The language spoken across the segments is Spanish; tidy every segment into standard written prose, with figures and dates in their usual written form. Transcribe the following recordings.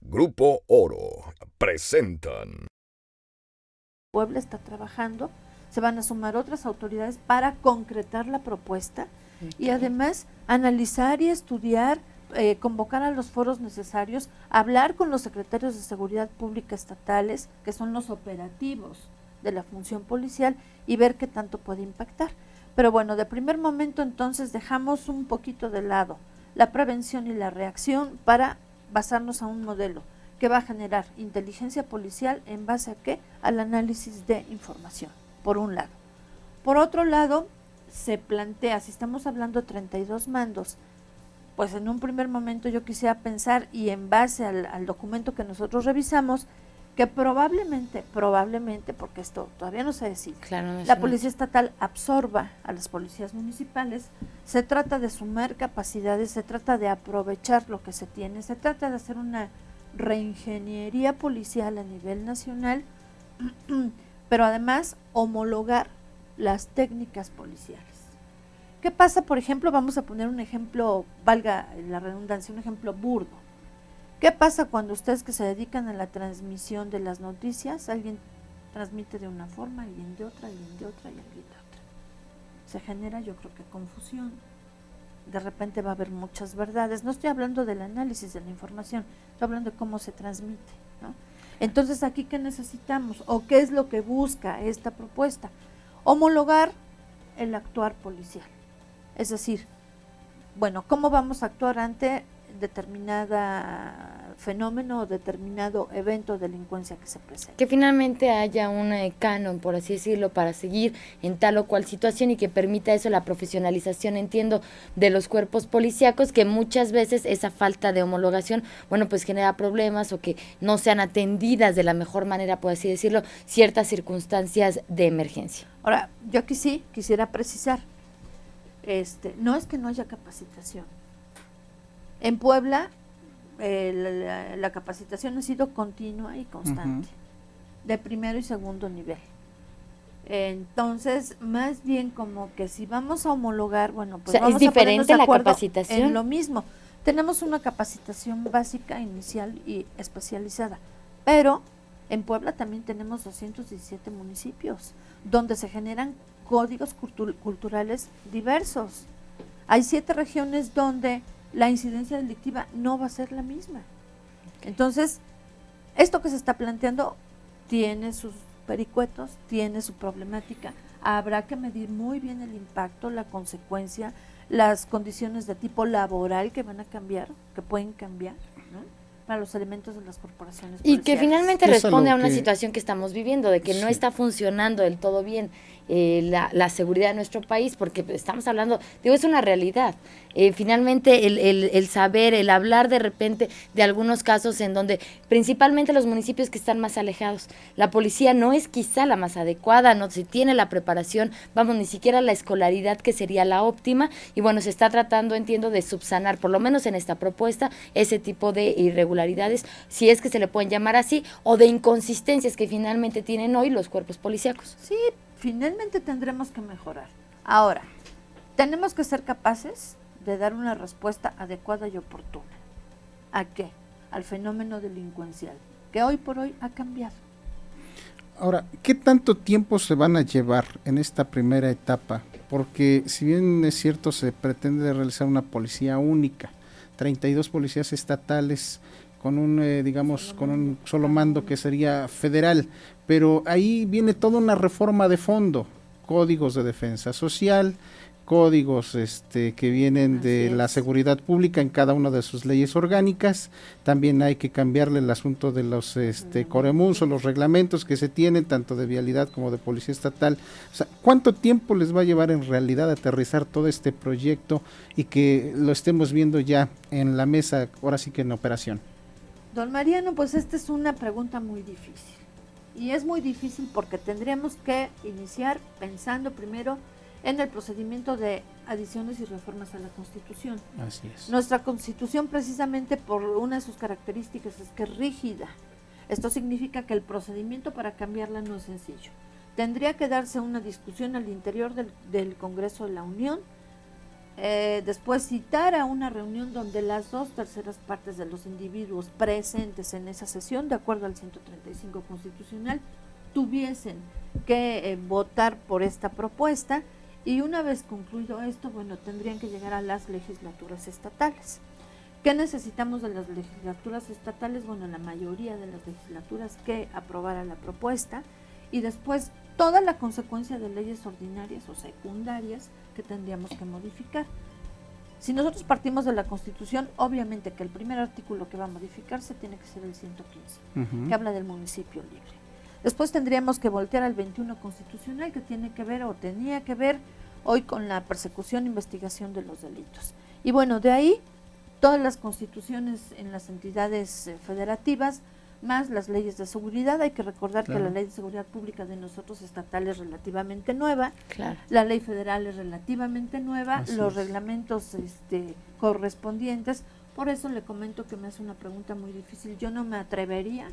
Grupo Oro presentan. Puebla está trabajando, se van a sumar otras autoridades para concretar la propuesta y además analizar y estudiar, convocar a los foros necesarios, hablar con los secretarios de seguridad pública estatales, que son los operativos de la función policial, y ver qué tanto puede impactar. Pero bueno, de primer momento entonces dejamos un poquito de lado la prevención y la reacción para basarnos a un modelo que va a generar inteligencia policial en base a qué? Al análisis de información, por un lado. Por otro lado, se plantea, si estamos hablando de 32 mandos, pues en un primer momento yo quisiera pensar, y en base al documento que nosotros revisamos, que probablemente, porque esto todavía no se decide, claro, la Policía Estatal absorba a las policías municipales. Se trata de sumar capacidades, se trata de aprovechar lo que se tiene, se trata de hacer una reingeniería policial a nivel nacional, pero además homologar las técnicas policiales. ¿Qué pasa, por ejemplo? Vamos a poner un ejemplo, valga la redundancia, un ejemplo burdo. ¿Qué pasa cuando ustedes que se dedican a la transmisión de las noticias, alguien transmite de una forma, alguien de otra, alguien de otra y alguien de otra? Se genera, yo creo que confusión. De repente va a haber muchas verdades. No estoy hablando del análisis de la información, estoy hablando de cómo se transmite, ¿no? Entonces, aquí, ¿qué necesitamos? ¿O qué es lo que busca esta propuesta? Homologar el actuar policial. Es decir, bueno, ¿cómo vamos a actuar ante determinada fenómeno o determinado evento de delincuencia que se presenta? Que finalmente haya un canon, por así decirlo, para seguir en tal o cual situación y que permita eso la profesionalización, entiendo, de los cuerpos policíacos, que muchas veces esa falta de homologación, bueno, pues genera problemas o que no sean atendidas de la mejor manera, por así decirlo, ciertas circunstancias de emergencia. Ahora, yo aquí sí quisiera precisar, no es que no haya capacitación. En Puebla, la capacitación ha sido continua y constante, de primero y segundo nivel. Entonces, más bien como que si vamos a homologar, bueno, pues o sea, vamos ¿es diferente a la acuerdo capacitación? en lo mismo. Tenemos una capacitación básica, inicial y especializada, pero en Puebla también tenemos 217 municipios, donde se generan códigos culturales diversos. Hay 7 regiones donde la incidencia delictiva no va a ser la misma. Entonces, esto que se está planteando tiene sus vericuetos, tiene su problemática. Habrá que medir muy bien el impacto, la consecuencia, las condiciones de tipo laboral que van a cambiar, que pueden cambiar, ¿no?, para los elementos de las corporaciones policiales. Y que finalmente responde a una situación que estamos viviendo, de que no está funcionando del todo bien la seguridad de nuestro país, porque estamos hablando, digo, es una realidad. Finalmente el saber, el hablar de repente de algunos casos en donde principalmente los municipios que están más alejados, la policía no es quizá la más adecuada, no se tiene la preparación, vamos, ni siquiera la escolaridad que sería la óptima, y bueno, se está tratando, entiendo, de subsanar, por lo menos en esta propuesta, ese tipo de irregularidades, si es que se le pueden llamar así, o de inconsistencias que finalmente tienen hoy los cuerpos policíacos. Sí, finalmente tendremos que mejorar. Ahora, tenemos que ser capaces de dar una respuesta adecuada y oportuna. ¿A qué? Al fenómeno delincuencial, que hoy por hoy ha cambiado. Ahora, ¿qué tanto tiempo se van a llevar en esta primera etapa? Porque si bien es cierto, se pretende realizar una policía única, 32 policías estatales con un, con un solo mando que sería federal, pero ahí viene toda una reforma de fondo, códigos de defensa social, códigos que vienen de la seguridad pública en cada una de sus leyes orgánicas. También hay que cambiarle el asunto de los coremus o los reglamentos que se tienen tanto de vialidad como de policía estatal. O sea, ¿cuánto tiempo les va a llevar en realidad aterrizar todo este proyecto y que lo estemos viendo ya en la mesa, ahora sí que en operación? Don Mariano, pues esta es una pregunta muy difícil, y es muy difícil porque tendríamos que iniciar pensando primero en el procedimiento de adiciones y reformas a la Constitución. Así es. Nuestra Constitución, precisamente por una de sus características, es que es rígida. Esto significa que el procedimiento para cambiarla no es sencillo. Tendría que darse una discusión al interior del Congreso de la Unión, después citar a una reunión donde las 2/3 partes de los individuos presentes en esa sesión, de acuerdo al 135 constitucional, tuviesen que votar por esta propuesta, y una vez concluido esto, bueno, tendrían que llegar a las legislaturas estatales. ¿Qué necesitamos de las legislaturas estatales? Bueno, la mayoría de las legislaturas que aprobara la propuesta, y después toda la consecuencia de leyes ordinarias o secundarias que tendríamos que modificar. Si nosotros partimos de la Constitución, obviamente que el primer artículo que va a modificarse tiene que ser el 115, que habla del municipio libre. Después tendríamos que voltear al 21 constitucional, que tiene que ver o tenía que ver hoy con la persecución e investigación de los delitos. Y bueno, de ahí todas las constituciones en las entidades federativas, más las leyes de seguridad. Hay que recordar que la ley de seguridad pública de nosotros estatal es relativamente nueva, la ley federal es relativamente nueva, los reglamentos correspondientes. Por eso le comento que me hace una pregunta muy difícil. Yo no me atrevería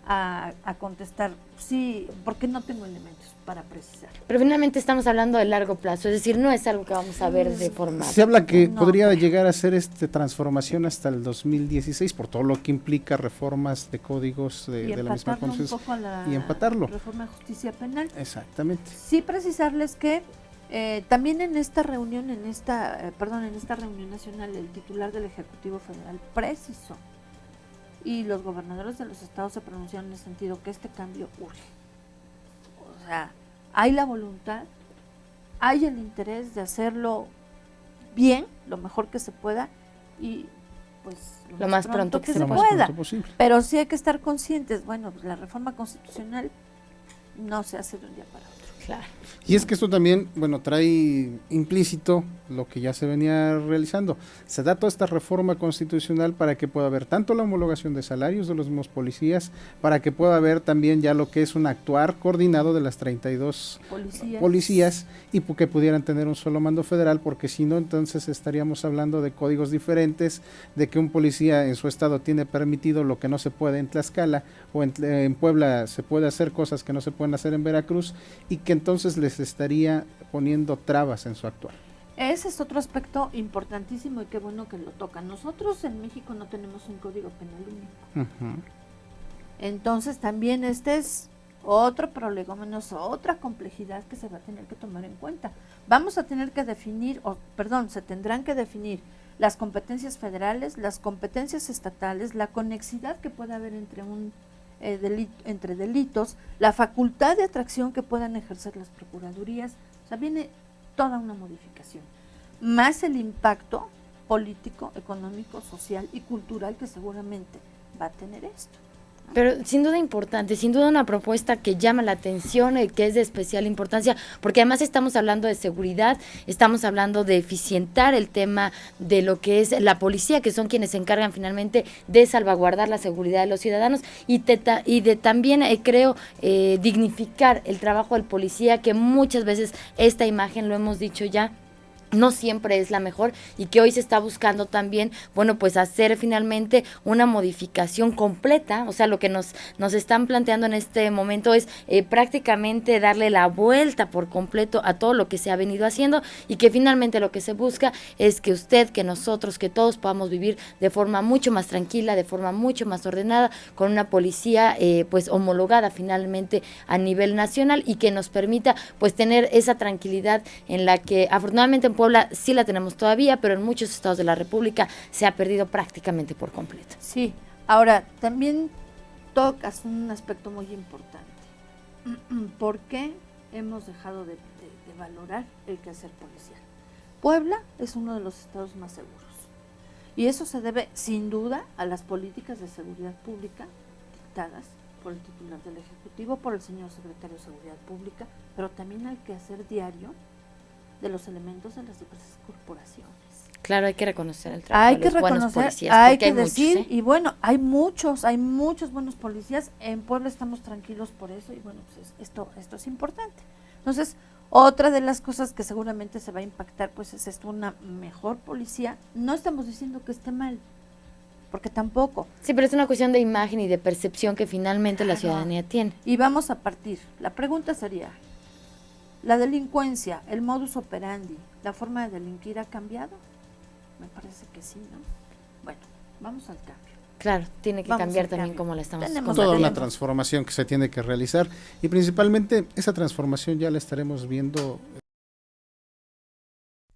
a contestar sí, porque no tengo elementos para precisar. Pero finalmente estamos hablando de largo plazo, es decir, no es algo que vamos a ver de forma... Se habla que podría llegar a ser transformación hasta el 2016 por todo lo que implica reformas de códigos de la misma Constitución y empatarlo. Reforma de justicia penal. Exactamente. Sí, precisarles que también en esta reunión, en esta reunión nacional, el titular del Ejecutivo Federal precisó, y los gobernadores de los estados se pronunciaron en el sentido que este cambio urge. O sea, hay la voluntad, hay el interés de hacerlo bien, lo mejor que se pueda, y pues lo más pronto que se pueda. Pero sí hay que estar conscientes, bueno, pues la reforma constitucional no se hace de un día para otro. Claro. Y es que esto también, bueno, trae implícito lo que ya se venía realizando. Se da toda esta reforma constitucional para que pueda haber tanto la homologación de salarios de los mismos policías, para que pueda haber también ya lo que es un actuar coordinado de las 32 policías y que pudieran tener un solo mando federal, porque si no, entonces estaríamos hablando de códigos diferentes, de que un policía en su estado tiene permitido lo que no se puede en Tlaxcala, o en Puebla se puede hacer cosas que no se pueden hacer en Veracruz, y que entonces les estaría poniendo trabas en su actuar. Ese es otro aspecto importantísimo y qué bueno que lo tocan. Nosotros en México no tenemos un código penal único. Entonces también este es otro prolegómeno, otra complejidad que se va a tener que tomar en cuenta. Vamos a tener que definir, se tendrán que definir las competencias federales, las competencias estatales, la conexidad que puede haber entre delitos, la facultad de atracción que puedan ejercer las procuradurías. O sea, viene toda una modificación, más el impacto político, económico, social y cultural que seguramente va a tener esto. Pero sin duda importante, sin duda una propuesta que llama la atención, que es de especial importancia, porque además estamos hablando de seguridad, estamos hablando de eficientar el tema de lo que es la policía, que son quienes se encargan finalmente de salvaguardar la seguridad de los ciudadanos y de también, creo, dignificar el trabajo del policía, que muchas veces esta imagen, lo hemos dicho ya, no siempre es la mejor, y que hoy se está buscando también, bueno, pues hacer finalmente una modificación completa. O sea, lo que nos están planteando en este momento es prácticamente darle la vuelta por completo a todo lo que se ha venido haciendo, y que finalmente lo que se busca es que usted, que nosotros, que todos podamos vivir de forma mucho más tranquila, de forma mucho más ordenada, con una policía pues homologada finalmente a nivel nacional, y que nos permita pues tener esa tranquilidad en la que afortunadamente en Puebla sí la tenemos todavía, pero en muchos estados de la República se ha perdido prácticamente por completo. Sí, ahora también tocas un aspecto muy importante. ¿Por qué hemos dejado de valorar el quehacer policial? Puebla es uno de los estados más seguros, y eso se debe sin duda a las políticas de seguridad pública dictadas por el titular del Ejecutivo, por el señor secretario de Seguridad Pública, pero también al quehacer diario de los elementos de las diversas corporaciones. Claro, hay que reconocer el trabajo de los buenos policías. Hay que decir, muchos, y bueno, hay muchos buenos policías. En Puebla estamos tranquilos por eso, y bueno, pues esto es importante. Entonces, otra de las cosas que seguramente se va a impactar, pues es esto, una mejor policía. No estamos diciendo que esté mal, porque tampoco. Sí, pero es una cuestión de imagen y de percepción que finalmente la ciudadanía tiene. Y vamos a partir. La pregunta sería: la delincuencia, el modus operandi, ¿La forma de delinquir ha cambiado? Me parece que sí, ¿no? Bueno, vamos al cambio. Claro, tiene que Vamos cambiar al también cambio. como la estamos Tenemos Toda una combatiendo. transformación que se tiene que realizar y principalmente esa transformación ya la estaremos viendo.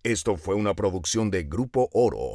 Esto fue una producción de Grupo Oro